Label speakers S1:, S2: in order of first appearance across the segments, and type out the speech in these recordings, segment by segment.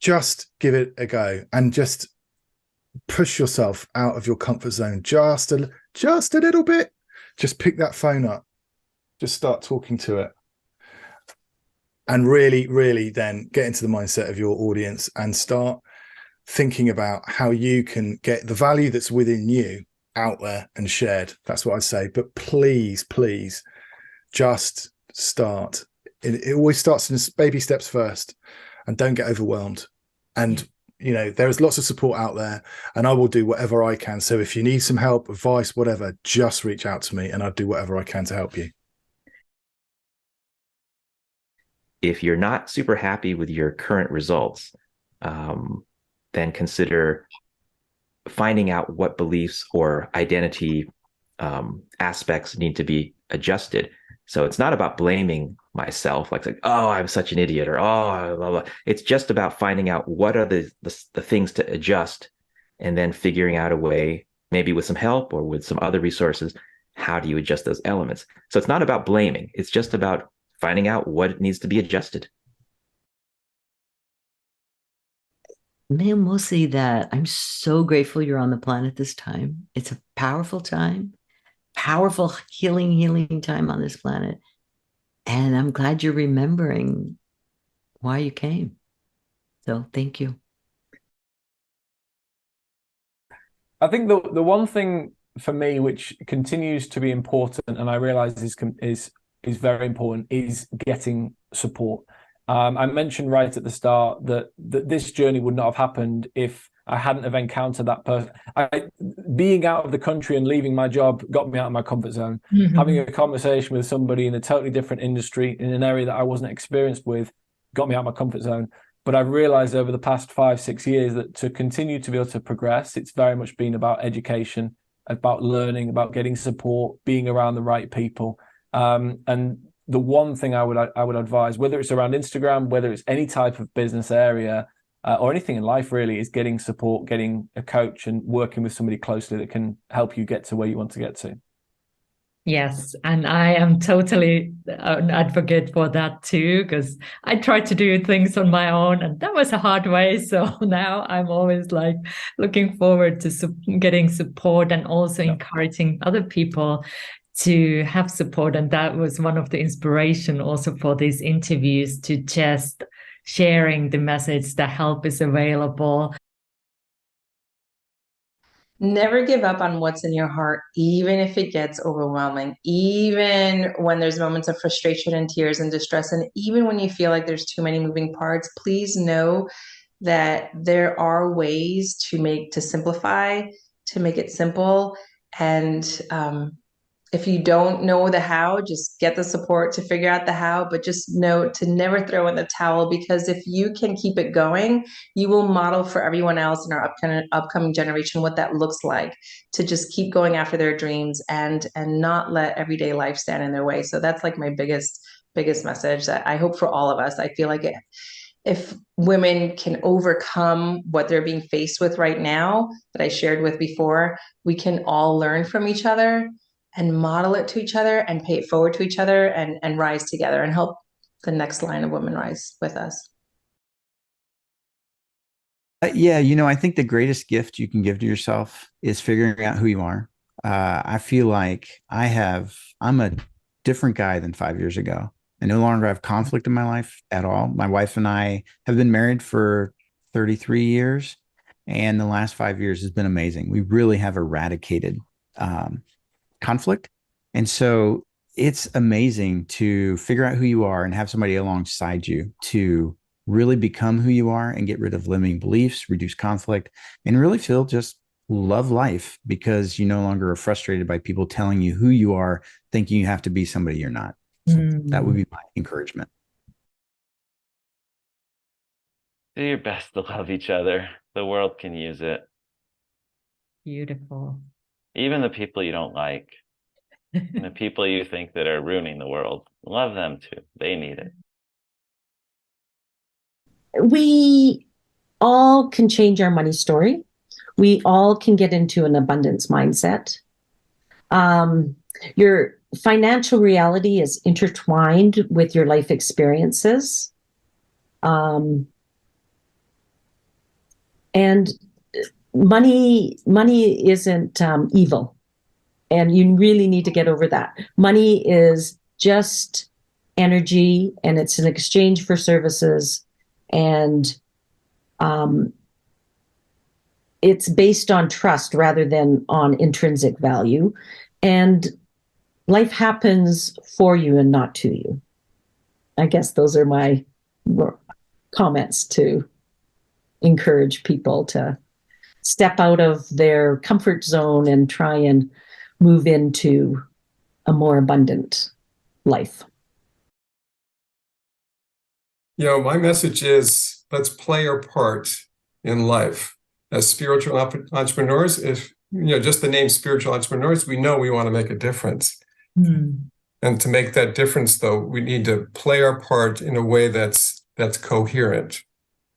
S1: just give it a go and just push yourself out of your comfort zone just a little bit. Just pick that phone up, just start talking to it, and really, really then get into the mindset of your audience and start thinking about how you can get the value that's within you out there and shared. That's what I say. But please, please just start. It always starts in baby steps first, and don't get overwhelmed. And there is lots of support out there, and I will do whatever I can. So if you need some help, advice, whatever, just reach out to me and I'll do whatever I can to help you.
S2: If you're not super happy with your current results, then consider finding out what beliefs or identity aspects need to be adjusted. So it's not about blaming myself, like, oh, I'm such an idiot, or oh, blah, blah. It's just about finding out what are the things to adjust, and then figuring out a way, maybe with some help or with some other resources, how do you adjust those elements? So it's not about blaming. It's just about finding out what needs to be adjusted.
S3: Man, mostly that I'm so grateful you're on the planet this time. It's a powerful time, powerful healing time on this planet. And I'm glad you're remembering why you came. So thank you.
S4: I think the one thing for me which continues to be important, and I realize is very important, is getting support. I mentioned right at the start that this journey would not have happened if I hadn't have encountered that person. Being out of the country and leaving my job got me out of my comfort zone. Mm-hmm. Having a conversation with somebody in a totally different industry, in an area that I wasn't experienced with, got me out of my comfort zone. But I've realized over the past 5-6 years that to continue to be able to progress, it's very much been about education, about learning, about getting support, being around the right people. And the one thing I would advise, whether it's around Instagram, whether it's any type of business area, or anything in life really, is getting support, getting a coach, and working with somebody closely that can help you get to where you want to get to.
S5: Yes, and I am totally an advocate for that too, because I tried to do things on my own and that was a hard way. So now I'm always like looking forward to getting support and also encouraging other people to have support. And that was one of the inspiration also for these interviews, to just sharing the message that help is available.
S6: Never give up on what's in your heart, even if it gets overwhelming, even when there's moments of frustration and tears and distress, and even when you feel like there's too many moving parts. Please know that there are ways to simplify, to make it simple. And if you don't know the how, just get the support to figure out the how, but just know to never throw in the towel, because if you can keep it going, you will model for everyone else in our upcoming generation what that looks like, to just keep going after their dreams and not let everyday life stand in their way. So that's like my biggest message that I hope for all of us. I feel like if women can overcome what they're being faced with right now that I shared with before, we can all learn from each other and model it to each other and pay it forward to each other and rise together and help the next line of women rise with us.
S7: Yeah, I think the greatest gift you can give to yourself is figuring out who you are. I feel like I'm a different guy than 5 years ago. I no longer have conflict in my life at all. My wife and I have been married for 33 years, and the last 5 years has been amazing. We really have eradicated conflict. And so it's amazing to figure out who you are and have somebody alongside you to really become who you are and get rid of limiting beliefs, reduce conflict, and really just love life, because you no longer are frustrated by people telling you who you are, thinking you have to be somebody you're not. So that would be my encouragement.
S8: Do your best to love each other. The world can use it.
S5: Beautiful.
S8: Even the people you don't like, the people you think that are ruining the world, love them too. They need it.
S9: We all can change our money story. We all can get into an abundance mindset. Your financial reality is intertwined with your life experiences. And money isn't evil, and you really need to get over that. Money is just energy, and it's an exchange for services, and it's based on trust rather than on intrinsic value. And life happens for you and not to you. I guess those are my comments to encourage people to step out of their comfort zone and try and move into a more abundant life.
S10: My message is, let's play our part in life as spiritual entrepreneurs. If just the name spiritual entrepreneurs, we know we want to make a difference. And to make that difference, though, we need to play our part in a way that's coherent,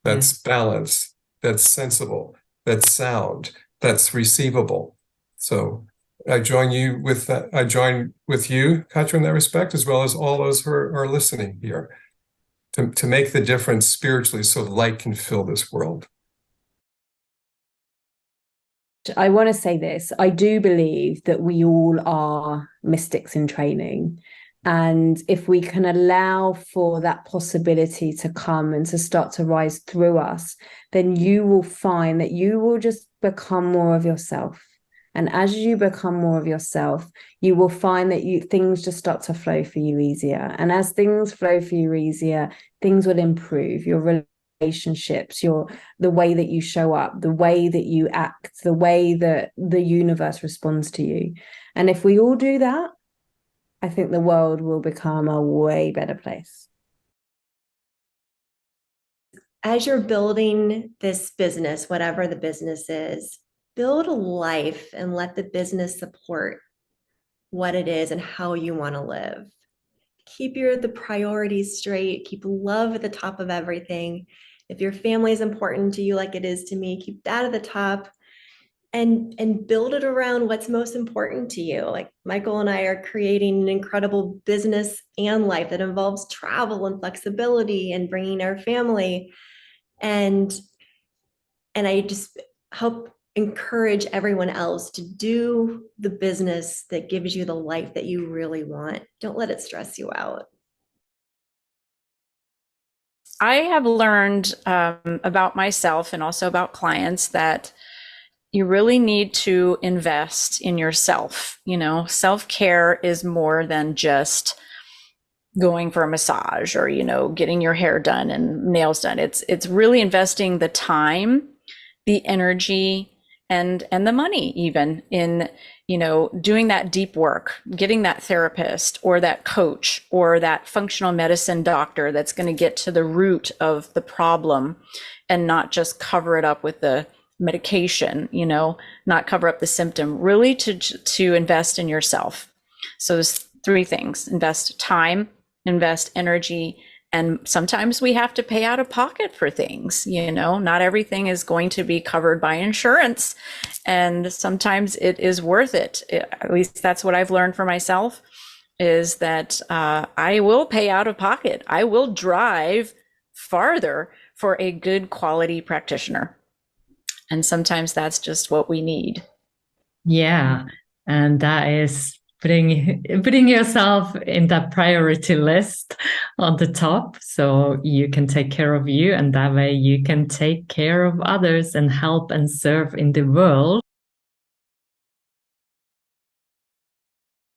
S10: that's balanced, that's sensible, that's sound, that's receivable. So I join you with that. I join with you, Katja, in that respect, as well as all those who are listening here, to make the difference spiritually so light can fill this world.
S11: I want to say this. I do believe that we all are mystics in training. And if we can allow for that possibility to come and to start to rise through us, then you will find that you will just become more of yourself. And as you become more of yourself, you will find that things just start to flow for you easier. And as things flow for you easier, things will improve. Your relationships, the way that you show up, the way that you act, the way that the universe responds to you. And if we all do that, I think the world will become a way better place.
S12: As you're building this business, whatever the business is, build a life and let the business support what it is and how you want to live. Keep the priorities straight, keep love at the top of everything. If your family is important to you like it is to me, keep that at the top, and build it around what's most important to you. Like Michael and I are creating an incredible business and life that involves travel and flexibility and bringing our family. And I just hope encourage everyone else to do the business that gives you the life that you really want. Don't let it stress you out.
S13: I have learned about myself and also about clients that you really need to invest in yourself. Self-care is more than just going for a massage or, getting your hair done and nails done. It's really investing the time, the energy, and the money even in, doing that deep work, getting that therapist or that coach or that functional medicine doctor that's going to get to the root of the problem and not just cover it up with the medication, not cover up the symptom, really to invest in yourself. So there's three things: invest time, invest energy, and sometimes we have to pay out of pocket for things. Not everything is going to be covered by insurance, and sometimes it is worth it. At least that's what I've learned for myself, is that I will pay out of pocket. I will drive farther for a good quality practitioner. And sometimes that's just what we need.
S5: Yeah. And that is putting yourself in that priority list on the top, so you can take care of you, and that way you can take care of others and help and serve in the world.